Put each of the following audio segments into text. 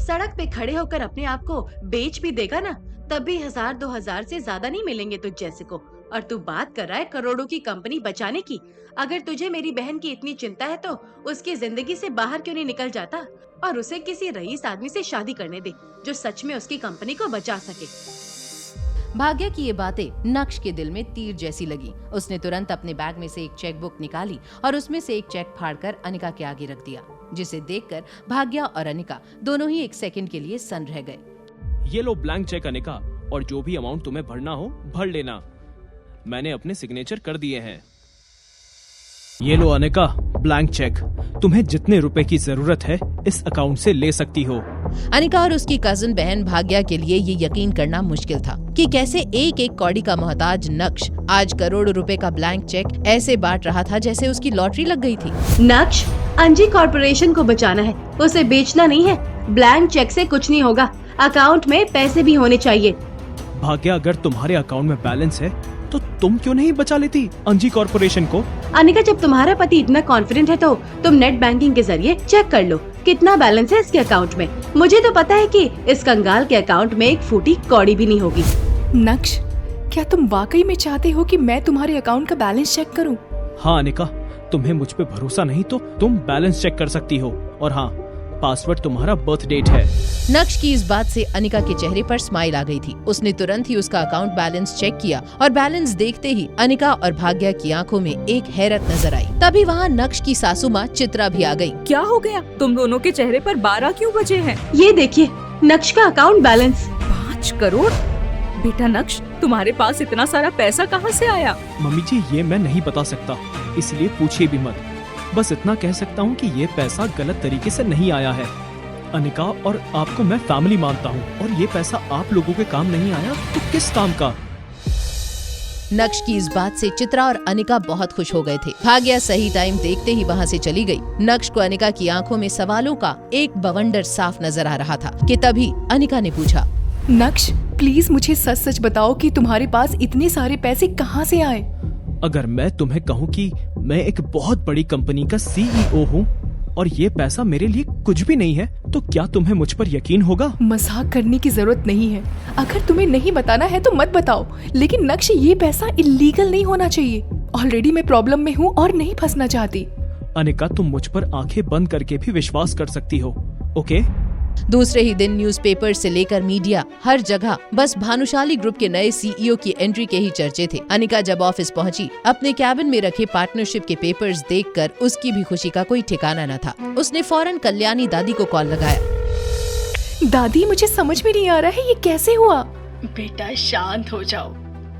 सड़क पे खड़े होकर अपने आप को बेच भी देगा ना, तब भी 1000-2000 से ज्यादा नहीं मिलेंगे तुझ जैसे को। और तू बात कर रहा है करोड़ों की कंपनी बचाने की। अगर तुझे मेरी बहन की इतनी चिंता है तो उसकी जिंदगी से बाहर क्यों नहीं निकल जाता और उसे किसी रईस आदमी से शादी करने दे जो सच में उसकी कंपनी को बचा सके। भाग्य की ये बातें नक्श के दिल में तीर जैसी लगी। उसने तुरंत अपने बैग में से एक चेक बुक निकाली और उसमें से एक चेक फाड़कर अनिका के आगे रख दिया, जिसे देखकर भाग्य और अनिका दोनों ही एक सेकंड के लिए सन्न रह गए। ये लो ब्लैंक चेक अनिका, और जो भी अमाउंट तुम्हें भरना हो भर लेना। मैंने अपने सिग्नेचर कर दिए हैं। ये लो अनिका, ब्लैंक चेक। तुम्हें जितने रुपए की जरूरत है इस अकाउंट से ले सकती हो। अनिका और उसकी कजिन बहन भाग्या के लिए ये यकीन करना मुश्किल था कि कैसे एक एक कौड़ी का मोहताज नक्श आज करोड़ों रुपए का ब्लैंक चेक ऐसे बांट रहा था जैसे उसकी लॉटरी लग गई थी। नक्श, अंजी कॉर्पोरेशन को बचाना है, उसे बेचना नहीं है। ब्लैंक चेक से कुछ नहीं होगा, अकाउंट में पैसे भी होने चाहिए। भाग्या, अगर तुम्हारे अकाउंट में बैलेंस है तो तुम क्यों नहीं बचा लेती अंजी कॉर्पोरेशन को? अनिका, जब तुम्हारा पति इतना कॉन्फिडेंट है तो तुम नेट बैंकिंग के जरिए चेक कर लो कितना बैलेंस है इसके अकाउंट में। मुझे तो पता है कि इस कंगाल के अकाउंट में एक फूटी कौड़ी भी नहीं होगी। नक्श, क्या तुम वाकई में चाहते हो कि मैं तुम्हारे अकाउंट का बैलेंस चेक करूं? हाँ अनिका, तुम्हें मुझ पे भरोसा नहीं तो तुम बैलेंस चेक कर सकती हो। और हाँ, पासवर्ड तुम्हारा बर्थ डेट है। नक्श की इस बात से अनिका के चेहरे पर स्माइल आ गई थी। उसने तुरंत ही उसका अकाउंट बैलेंस चेक किया और बैलेंस देखते ही अनिका और भाग्या की आंखों में एक हैरत नजर आई। तभी वहाँ नक्श की सासू माँ चित्रा भी आ गई। क्या हो गया? तुम दोनों के चेहरे पर 12 क्यों बजे हैं? ये देखिए नक्श का अकाउंट बैलेंस 5 करोड़। बेटा नक्श, तुम्हारे पास इतना सारा पैसा कहाँ से आया? मम्मी जी, ये मैं नहीं बता सकता, इसलिए पूछिए भी मत। बस इतना कह सकता हूँ कि ये पैसा गलत तरीके से नहीं आया है। अनिका, और आपको मैं फैमिली मानता हूँ, और ये पैसा आप लोगों के काम नहीं आया तो किस काम का? नक्श की इस बात से चित्रा और अनिका बहुत खुश हो गए थे। भाग्या सही टाइम देखते ही वहाँ से चली गई। नक्श को अनिका की आंखों में सवालों का एक बवंडर साफ नजर आ रहा था कि तभी अनिका ने पूछा, नक्श, प्लीज मुझे सच सच बताओ कि तुम्हारे पास इतने सारे पैसे कहाँ से आए? अगर मैं तुम्हें कहूँ कि मैं एक बहुत बड़ी कंपनी का सीईओ हूँ और ये पैसा मेरे लिए कुछ भी नहीं है, तो क्या तुम्हें मुझ पर यकीन होगा? मजाक करने की जरूरत नहीं है। अगर तुम्हें नहीं बताना है तो मत बताओ, लेकिन नक्श, ये पैसा इलीगल नहीं होना चाहिए। ऑलरेडी मैं प्रॉब्लम में हूँ और नहीं फंसना चाहती। अनिका, तुम मुझ पर आंखें बंद करके भी विश्वास कर सकती हो, ओके? दूसरे ही दिन न्यूज़पेपर से लेकर मीडिया हर जगह बस भानुशाली ग्रुप के नए सीईओ की एंट्री के ही चर्चे थे। अनिका जब ऑफिस पहुंची, अपने कैबिन में रखे पार्टनरशिप के पेपर्स देखकर उसकी भी खुशी का कोई ठिकाना न था। उसने फौरन कल्याणी दादी को कॉल लगाया। दादी, मुझे समझ में नहीं आ रहा है ये कैसे हुआ? बेटा शांत हो जाओ,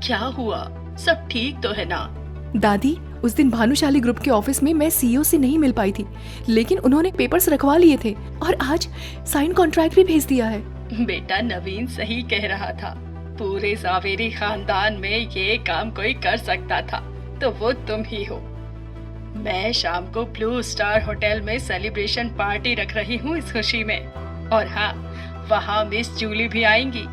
क्या हुआ? सब ठीक तो है ना? दादी, उस दिन भानुशाली ग्रुप के ऑफिस में मैं सीईओ से नहीं मिल पाई थी, लेकिन उन्होंने पेपर्स रखवा लिए थे और आज साइन कॉन्ट्रैक्ट भी भेज दिया है। बेटा नवीन सही कह रहा था, पूरे जावेरी खानदान में ये काम कोई कर सकता था तो वो तुम ही हो। मैं शाम को ब्लू स्टार होटल में सेलिब्रेशन पार्टी रख रही हूँ इस खुशी में, और हाँ, वहाँ मिस जूली भी आएंगी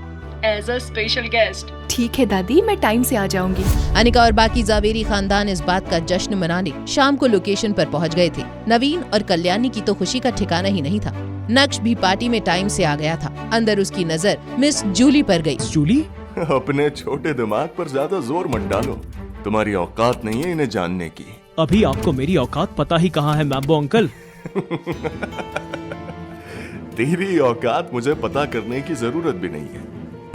एज अ स्पेशल गेस्ट। ठीक है दादी, मैं टाइम से आ जाऊंगी। अनिका और बाकी जावेरी खानदान इस बात का जश्न मनाने शाम को लोकेशन पर पहुंच गए थे। नवीन और कल्याणी की तो खुशी का ठिकाना ही नहीं था। नक्श भी पार्टी में टाइम से आ गया था। अंदर उसकी नजर मिस जूली पर गई। जूली? अपने छोटे दिमाग पर ज्यादा जोर मत डालो, तुम्हारी औकात नहीं है इन्हें जानने की। अभी आपको मेरी औकात पता ही कहाँ है मैम्बो अंकल। तेरी औकात मुझे पता करने की जरूरत भी नहीं है।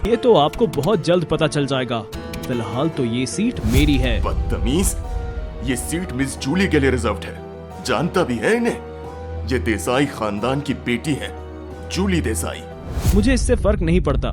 ये तो आपको बहुत जल्द पता चल जाएगा। फिलहाल तो ये सीट मेरी है। बदतमीज, ये सीट मिस जूली के लिए रिजर्व्ड है। जानता भी है इन्हें? ये देसाई खानदान की बेटी है, जूली देसाई। मुझे इससे फर्क नहीं पड़ता।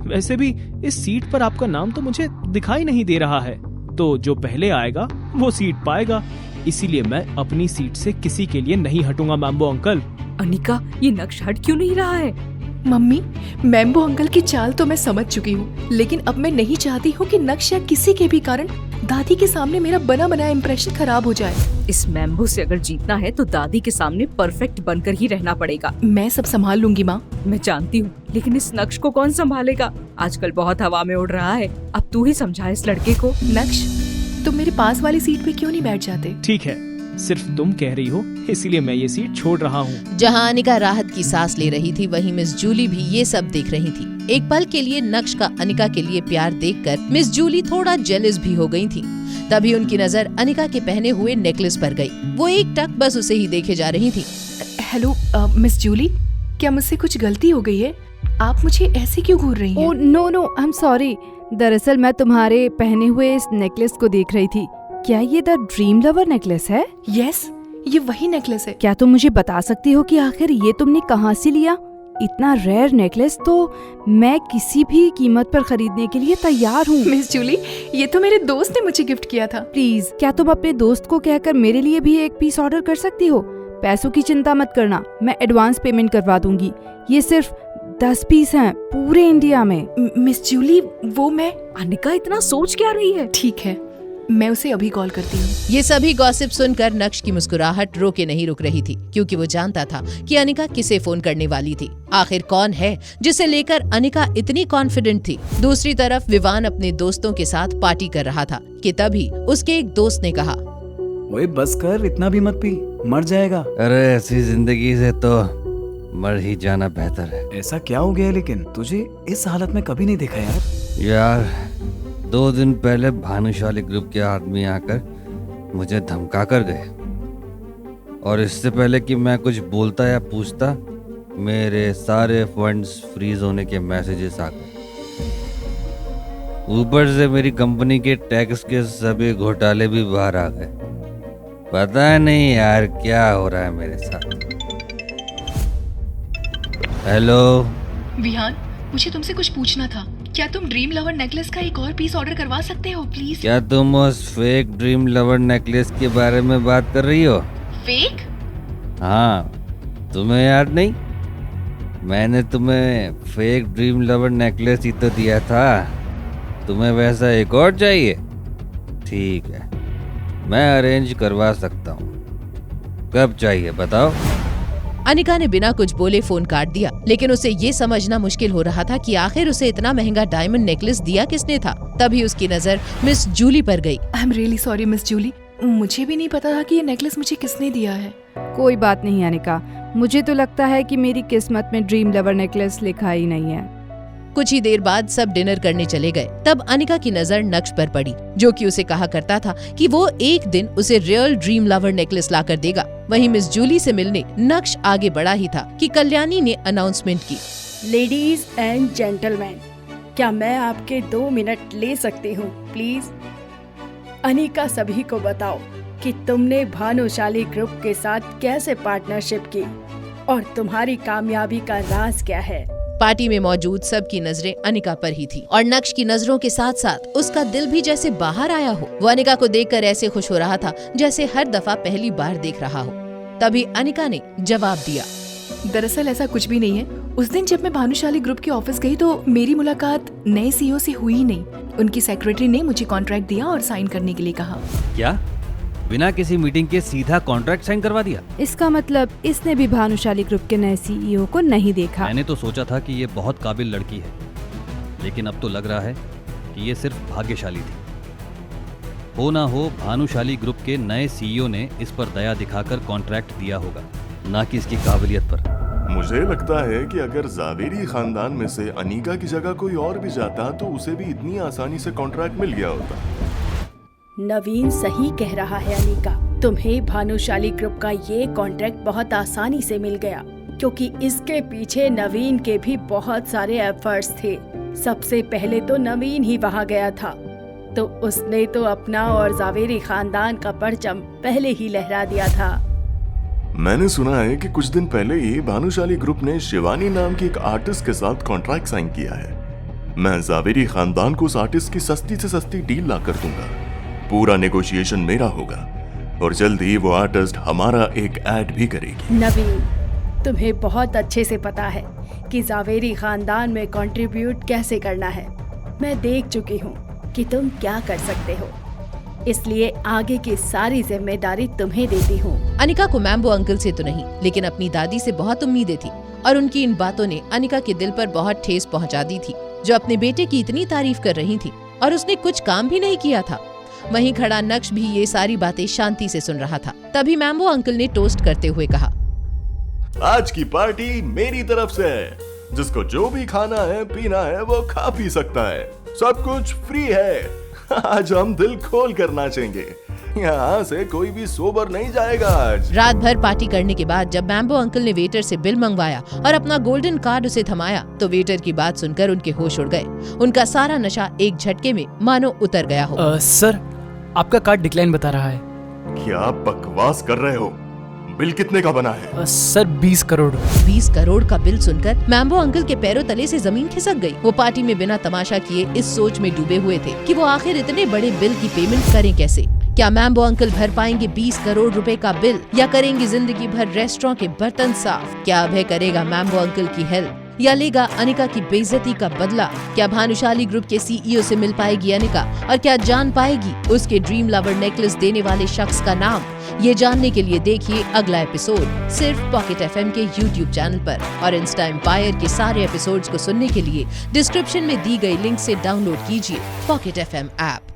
वैसे भी इस सीट पर आपका नाम तो मुझे दिखाई नहीं दे रहा है, तो जो पहले आएगा वो सीट पाएगा। इसीलिए मैं अपनी सीट से किसी के लिए नहीं हटूंगा मैम्बो अंकल। अनिका, ये नक्श हट क्यों नहीं रहा है? मम्मी, मैम्बो अंकल की चाल तो मैं समझ चुकी हूँ, लेकिन अब मैं नहीं चाहती हूँ कि नक्श या किसी के भी कारण दादी के सामने मेरा बना बनाया इम्प्रेशन खराब हो जाए। इस मैम्बो से अगर जीतना है तो दादी के सामने परफेक्ट बनकर ही रहना पड़ेगा। मैं सब संभाल लूंगी माँ। मैं जानती हूँ, लेकिन इस नक्श को कौन संभालेगा? आजकल बहुत हवा में उड़ रहा है। अब तू ही समझा इस लड़के को। नक्श, तुम मेरे पास वाली सीट पे क्यों नहीं बैठ जाते? ठीक है, सिर्फ तुम कह रही हो, इसीलिए मैं ये सीट छोड़ रहा हूँ। जहां अनिका राहत की सांस ले रही थी, वहीं मिस जूली भी ये सब देख रही थी। एक पल के लिए नक्श का अनिका के लिए प्यार देखकर मिस जूली थोड़ा जेलस भी हो गई थी। तभी उनकी नजर अनिका के पहने हुए नेकलेस पर गई। वो एक टक बस उसे ही देखे जा रही थी। हेलो मिस जूली, क्या मुझसे कुछ गलती हो गई है? आप मुझे ऐसे क्यों घूर रही हैं? Oh no, I am sorry. दरअसल मैं तुम्हारे पहने हुए इस नेकलेस को देख रही थी। क्या ये द ड्रीम लवर नेकलेस है? यस, ये वही नेकलेस है। क्या तुम मुझे बता सकती हो कि आखिर ये तुमने कहाँ से लिया? इतना रेयर नेकलेस तो मैं किसी भी कीमत पर खरीदने के लिए तैयार हूँ। मिस जूली, ये तो मेरे दोस्त ने मुझे गिफ्ट किया था। प्लीज, क्या तुम अपने दोस्त को कहकर मेरे लिए भी एक पीस ऑर्डर कर सकती हो? पैसों की चिंता मत करना, मैं एडवांस पेमेंट करवा दूंगी। ये सिर्फ 10 पीस हैं पूरे इंडिया में। मिस जूली, वो मैं... अनिका इतना सोच क्या रही है? ठीक है, मैं उसे अभी कॉल करती हूँ। ये सभी गॉसिप सुनकर नक्श की मुस्कुराहट रोके नहीं रुक रही थी, क्योंकि वो जानता था कि अनिका किसे फोन करने वाली थी। आखिर कौन है जिसे लेकर अनिका इतनी कॉन्फिडेंट थी। दूसरी तरफ विवान अपने दोस्तों के साथ पार्टी कर रहा था कि तभी उसके एक दोस्त ने कहा, ओए बस कर, इतना भी मत पी, मर जाएगा। अरे ऐसी जिंदगी से तो मर ही जाना बेहतर है। ऐसा क्या हो गया? लेकिन तुझे इस हालत में कभी नहीं देखा यार 2 दिन पहले भानुशाली ग्रुप के आदमी आकर मुझे धमका कर गए, और इससे पहले कि मैं कुछ बोलता या पूछता, मेरे सारे फंड्स फ्रीज होने के मैसेजेस आ गए। ऊपर से मेरी कंपनी के टैक्स के सभी घोटाले भी बाहर आ गए। पता नहीं यार क्या हो रहा है मेरे साथ। हेलो विहान, मुझे तुमसे कुछ पूछना था। क्या तुम ड्रीम लवर नेकलेस का एक और पीस ऑर्डर करवा सकते हो प्लीज? क्या तुम उस फेक ड्रीम लवर नेकलेस के बारे में बात कर रही हो? फेक? हाँ, तुम्हें याद नहीं? मैंने तुम्हें फेक ड्रीम लवर नेकलेस ही तो दिया था। तुम्हें वैसा एक और चाहिए? ठीक है, मैं अरेंज करवा सकता हूँ। कब चाहिए बताओ? अनिका ने बिना कुछ बोले फोन काट दिया, लेकिन उसे ये समझना मुश्किल हो रहा था कि आखिर उसे इतना महंगा डायमंड नेकलेस दिया किसने था। तभी उसकी नजर मिस जूली पर गई। I am really sorry miss Julie, मुझे भी नहीं पता था कि ये नेकलेस मुझे किसने दिया है। कोई बात नहीं अनिका, मुझे तो लगता है कि मेरी किस्मत में ड्रीम लवर नेकलेस लिखा ही नहीं है। कुछ ही देर बाद सब डिनर करने चले गए। तब अनिका की नजर नक्श पर पड़ी, जो कि उसे कहा करता था कि वो एक दिन उसे रियल ड्रीम लवर नेकलेस लाकर देगा। वहीं मिस जूली से मिलने नक्श आगे बढ़ा ही था कि कल्याणी ने अनाउंसमेंट की। लेडीज एंड जेंटलमैन, क्या मैं आपके 2 मिनट ले सकती हूँ प्लीज? अनिका, सभी को बताओ कि तुमने भानुशाली ग्रुप के साथ कैसे पार्टनरशिप की और तुम्हारी कामयाबी का राज क्या है। पार्टी में मौजूद सबकी नजरें अनिका पर ही थी, और नक्श की नजरों के साथ साथ उसका दिल भी जैसे बाहर आया हो। वो अनिका को देखकर ऐसे खुश हो रहा था जैसे हर दफा पहली बार देख रहा हो। तभी अनिका ने जवाब दिया, दरअसल ऐसा कुछ भी नहीं है। उस दिन जब मैं भानुशाली ग्रुप के ऑफिस गई तो मेरी मुलाकात नए सीईओ से हुई ही नहीं। उनकी सेक्रेटरी ने मुझे कॉन्ट्रैक्ट दिया और साइन करने के लिए कहा। क्या? बिना किसी मीटिंग के सीधा कॉन्ट्रैक्ट साइन करवा दिया? इसका मतलब इसने भी भानुशाली ग्रुप के नए सीईओ को नहीं देखा। मैंने तो सोचा था कि ये बहुत काबिल लड़की है, लेकिन अब तो लग रहा है कि ये सिर्फ भाग्यशाली थी। हो ना हो भानुशाली ग्रुप के नए सीईओ ने इस पर दया दिखाकर कॉन्ट्रैक्ट दिया होगा, ना कि इसकी काबिलियत पर। मुझे लगता है कि अगर जावेरी खानदान में से अनीका की जगह कोई और भी जाता तो उसे भी इतनी आसानी से कॉन्ट्रैक्ट मिल गया होता। नवीन सही कह रहा है अनिका, तुम्हें भानुशाली ग्रुप का ये कॉन्ट्रैक्ट बहुत आसानी से मिल गया, क्योंकि इसके पीछे नवीन के भी बहुत सारे एफर्ट्स थे। सबसे पहले तो नवीन ही वहाँ गया था, तो उसने तो अपना और जावेरी खानदान का परचम पहले ही लहरा दिया था। मैंने सुना है कि कुछ दिन पहले ही भानुशाली ग्रुप ने शिवानी नाम की एक आर्टिस्ट के साथ कॉन्ट्रैक्ट साइन किया है। मैं जावेरी खानदान को उस आर्टिस्ट की सस्ती से सस्ती डील ला कर दूंगा। पूरा नेगोशिएशन मेरा होगा और जल्द ही वो आर्टिस्ट हमारा एक ऐड भी करेगी। नवीन, तुम्हें बहुत अच्छे से पता है कि जावेरी खानदान में कंट्रीब्यूट कैसे करना है। मैं देख चुकी हूँ कि तुम क्या कर सकते हो, इसलिए आगे की सारी जिम्मेदारी तुम्हें देती हूँ। अनिका को मैम्बो अंकल से तो नहीं, लेकिन अपनी दादी से बहुत उम्मीदें थी, और उनकी इन बातों ने अनिका के दिल पर बहुत ठेस पहुँचा दी थी, जो अपने बेटे की इतनी तारीफ कर रही थी और उसने कुछ काम भी नहीं किया था। वहीं खड़ा नक्श भी ये सारी बातें शांति से सुन रहा था। तभी मैम्बो अंकल ने टोस्ट करते हुए कहा, आज की पार्टी मेरी तरफ से है। जिसको जो भी खाना है पीना है वो खा पी सकता है, सब कुछ फ्री है। आज हम दिल खोल कर नाचेंगे, यहाँ से कोई भी सोबर नहीं जाएगा आज। रात भर पार्टी करने के बाद जब मैम्बो अंकल ने वेटर से बिल मंगवाया और अपना गोल्डन कार्ड उसे थमाया तो वेटर की बात सुनकर उनके होश उड़ गए। उनका सारा नशा एक झटके में मानो उतर गया हो। सर, आपका कार्ड डिक्लाइन बता रहा है। क्या बकवास कर रहे हो? बिल कितने का बना है? सर 20 करोड़। 20 करोड़ का बिल सुनकर मैम्बो अंकल के पैरों तले से जमीन खिसक गई। वो पार्टी में बिना तमाशा किए इस सोच में डूबे हुए थे कि वो आखिर इतने बड़े बिल की पेमेंट करें कैसे। क्या मैम्बो अंकल भर पाएंगे 20 करोड़ रुपए का बिल या करेंगे जिंदगी भर रेस्टोरेंट के बर्तन साफ? क्या अभय करेगा मैम्बो अंकल की हेल्प या लेगा अनिका की बेइज्जती का बदला? क्या भानुशाली ग्रुप के सीईओ से मिल पाएगी अनिका और क्या जान पाएगी उसके ड्रीम लवर नेकलेस देने वाले शख्स का नाम? ये जानने के लिए देखिए अगला एपिसोड सिर्फ पॉकेट एफएम के YouTube चैनल पर। और इंस्टा एम्पायर के सारे एपिसोड्स को सुनने के लिए डिस्क्रिप्शन में दी गई लिंक से डाउनलोड कीजिए पॉकेट एफएम ऐप।